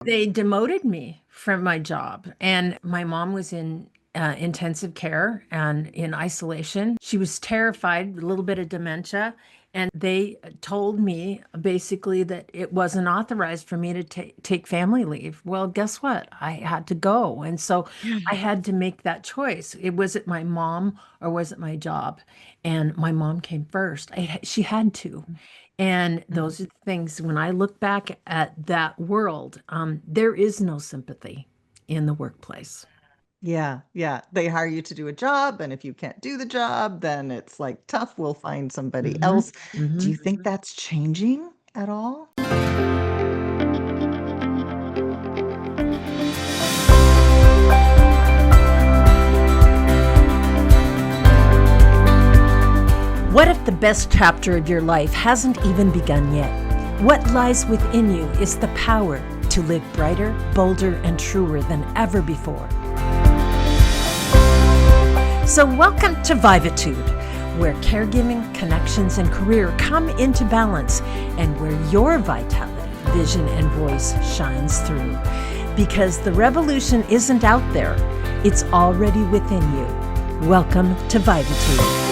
They demoted me from my job, and my mom was in intensive care and in isolation. She was terrified, a little bit of dementia, and they told me basically that it wasn't authorized for me to take family leave. Well, guess what? I had to go, and so I had to make that choice. Was it my mom or was it my job? And my mom came first. She had to. And those are the things, when I look back at that world, there is no sympathy in the workplace. Yeah, yeah. They hire you to do a job, and if you can't do the job, then it's like tough. We'll find somebody Hmm. else. Do Hmm. you think that's changing at all? What if the best chapter of your life hasn't even begun yet? What lies within you is the power to live brighter, bolder, and truer than ever before. So, welcome to Vivatude, where caregiving, connections, and career come into balance, and where your vitality, vision, and voice shines through. Because the revolution isn't out there, it's already within you. Welcome to Vivatude.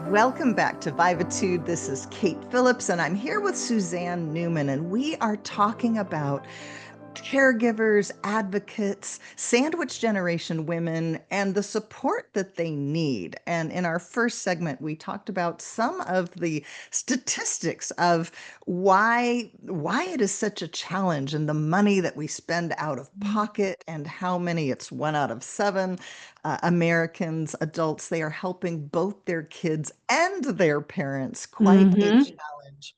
Welcome back to Vivatude. This is Kate Phillips, and I'm here with Suzanne Newman, and we are talking about caregivers, advocates, sandwich generation women, and the support that they need. And in our first segment, we talked about some of the statistics of why it is such a challenge and the money that we spend out of pocket and how many, it's 1 out of 7 Americans, adults, they are helping both their kids and their parents. Quite a Mm-hmm. challenge.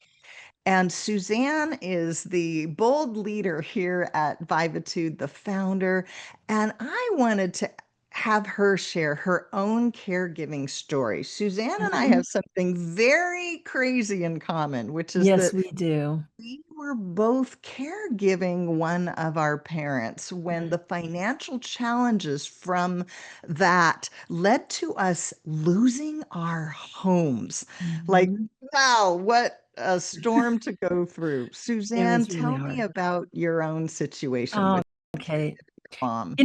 And Suzanne is the bold leader here at Vivitude, the founder. And I wanted to have her share her own caregiving story. Suzanne and I have something very crazy in common, which is Yes, that we do. we were both caregiving one of our parents when the financial challenges from that led to us losing our homes. Like, Mhm. wow, what a storm to go through. It Suzanne, was really tell me hard. about your own situation Oh, with okay. your mom.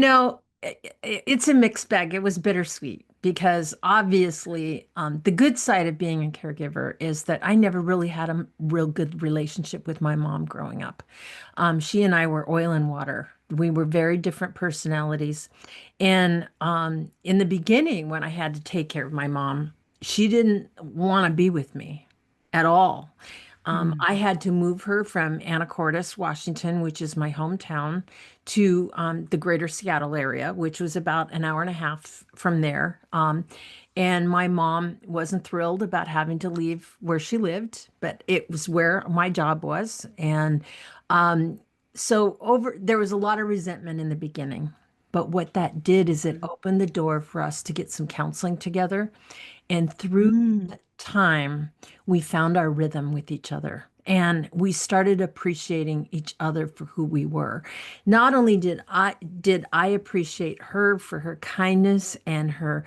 It's a mixed bag. It was bittersweet because obviously, the good side of being a caregiver is that I never really had a real good relationship with my mom growing up. She and I were oil and water. We were very different personalities. And in the beginning, when I had to take care of my mom, she didn't want to be with me at all. Mm. I had to move her from Anacortes, Washington, which is my hometown, to the greater Seattle area, which was about an hour and a half from there. And my mom wasn't thrilled about having to leave where she lived, but it was where my job was. And um, so there was a lot of resentment in the beginning. But what that did is it opened the door for us to get some counseling together. And through Mm. that time, we found our rhythm with each other. And we started appreciating each other for who we were. Not only did I appreciate her for her kindness and her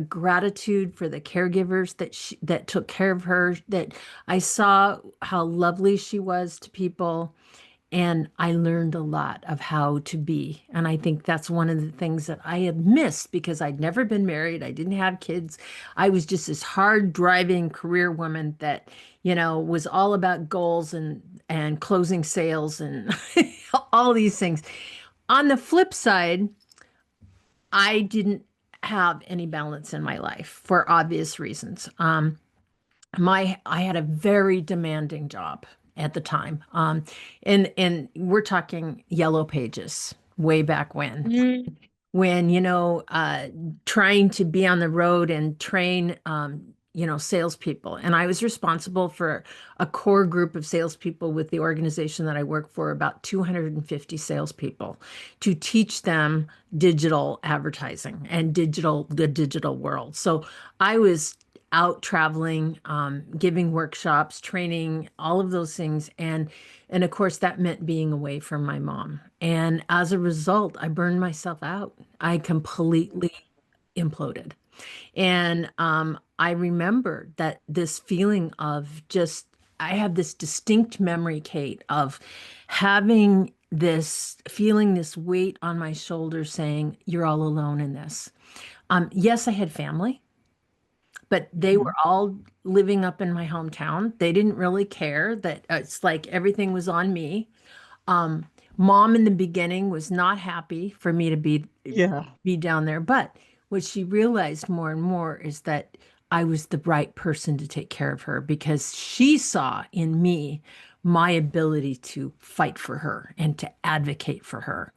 gratitude for the caregivers that took care of her, that I saw how lovely she was to people, and I learned a lot of how to be. And I think that's one of the things that I had missed because I'd never been married. I didn't have kids. I was just this hard driving career woman that, was all about goals and closing sales and all these things. On the flip side, I didn't have any balance in my life for obvious reasons. I had a very demanding job at the time. And we're talking yellow pages way back when trying to be on the road and train salespeople. And I was responsible for a core group of salespeople with the organization that I work for, about 250 salespeople, to teach them digital advertising and the digital world. So I was out traveling, giving workshops, training, all of those things. And of course, that meant being away from my mom. And as a result, I burned myself out. I completely imploded. And I remember that this feeling of just I have this distinct memory, Kate, of having this feeling this weight on my shoulders saying, you're all alone in this. Yes, I had family, but they were Mhm. all living up in my hometown. They didn't really care that it's like everything was on me. Um, Mom in the beginning was not happy for me to Yeah. be down there, but what she realized more and more is that I was the right person to take care of her because she saw in me my ability to fight for her and to advocate for her.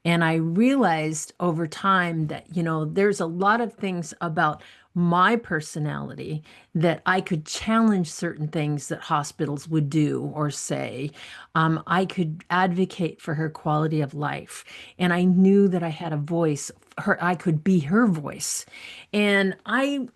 And I realized over time that, there's a lot of things about my personality that I could challenge certain things that hospitals would do or say. I could advocate for her quality of life. And I knew that I had a voice, I could be her voice. And I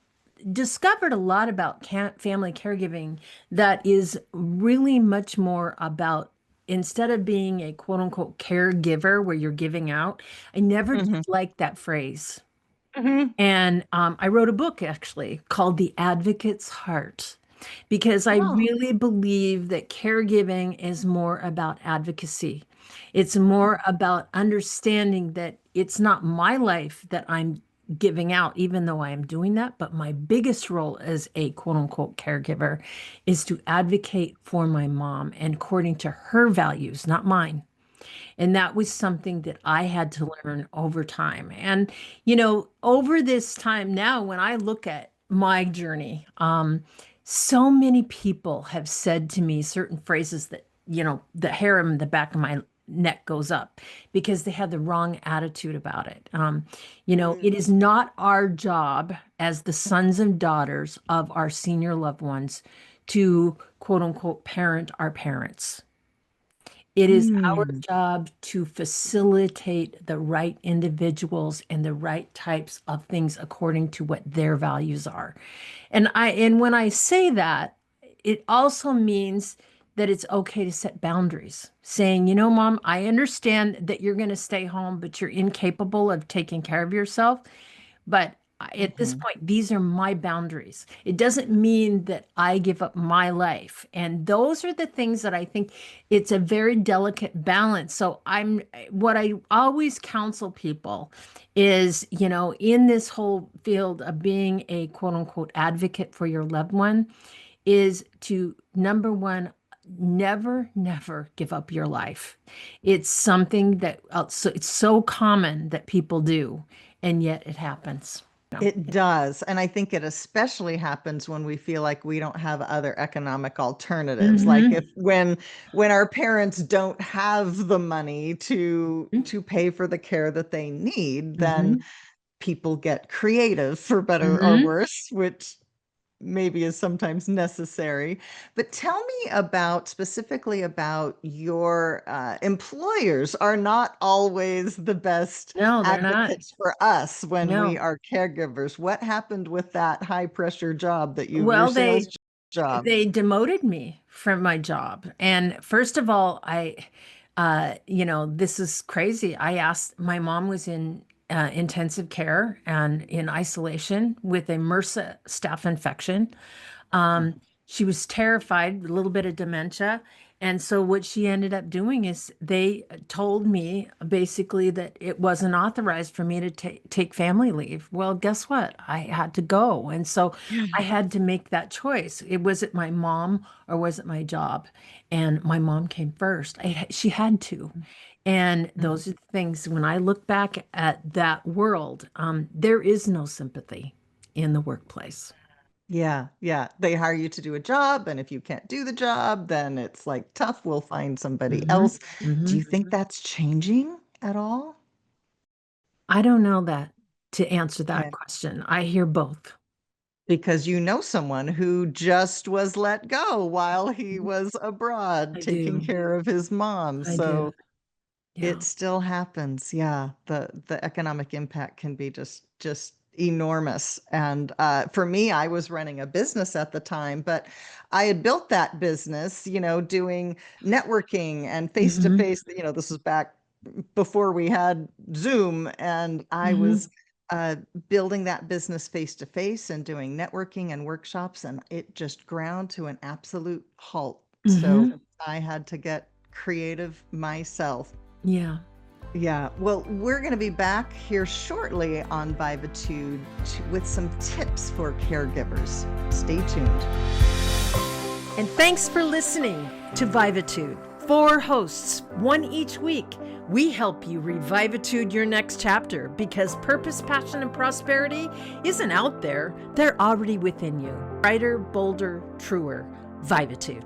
discovered a lot about family caregiving that is really much more about instead of being a quote unquote caregiver where you're giving out. I never did Hmm. like that phrase. Hmm. And I wrote a book actually called The Advocate's Heart because I Oh. really believe that caregiving is more about advocacy. It's more about understanding that it's not my life that I'm giving out, even though I am doing that. But my biggest role as a quote unquote caregiver is to advocate for my mom and according to her values, not mine. And that was something that I had to learn over time. And, over this time now, when I look at my journey, so many people have said to me certain phrases that, the hair on the back of my neck goes up because they have the wrong attitude about it. It is not our job as the sons and daughters of our senior loved ones to quote unquote parent our parents. It is our Mm. job to facilitate the right individuals and the right types of things according to what their values are. And when I say that, it also means that it's okay to set boundaries. Saying, Mom, I understand that you're going to stay home, but you're incapable of taking care of yourself. But at this Hmm. point, these are my boundaries. It doesn't mean that I give up my life. And those are the things that I think it's a very delicate balance. So what I always counsel people is, in this whole field of being a quote unquote advocate for your loved one, is to number one, never, never give up your life. It's something that it's so common that people do, and yet it happens. It does. And I think it especially happens when we feel like we don't have other economic alternatives. Like Hmm. if when our parents don't have the money to pay for the care that they need, then Hmm. people get creative for better or Hmm. worse, which maybe is sometimes necessary. But tell me about specifically about your employers are not always the best No, they're not. advocates for us when we No. are caregivers. What happened with that high pressure job that your Well, sales job? they demoted me from my job. And first of all, this is crazy. I asked, my mom was in intensive care and in isolation with a MRSA staph infection. Um, she was terrified, a little bit of dementia. And so what she ended up doing is they told me basically that it wasn't authorized for me to take family leave. Well, guess what? I had to go. And so Yeah. I had to make that choice. Was it my mom or was it my job? And my mom came first. She had to. And those are the things, when I look back at that world, there is no sympathy in the workplace. Yeah, yeah. They hire you to do a job, and if you can't do the job, then it's like tough, we'll find somebody Hmm. else. Do Hmm. you think that's changing at all? I don't know that to answer that Okay. question. I hear both. Because you know someone who just was let go while he was abroad I taking do. care of his mom. I do. So it Yeah. still happens. Yeah, the economic impact can be just enormous. And for me, I was running a business at the time, but I had built that business, doing networking and face to Hmm. face. This was back before we had Zoom, and I was Hmm. uh, building that business face to face and doing networking and workshops, and it just ground to an absolute halt. So Mm-hmm. I had to get creative myself. Yeah. Yeah, well, we're going to be back here shortly on Vivitude with some tips for caregivers. Stay tuned. And thanks for listening to Vivitude. 4 hosts, 1 each week. We help you revivitude your next chapter because purpose, passion, and prosperity isn't out there. They're already within you. Brighter, bolder, truer. Vivitude.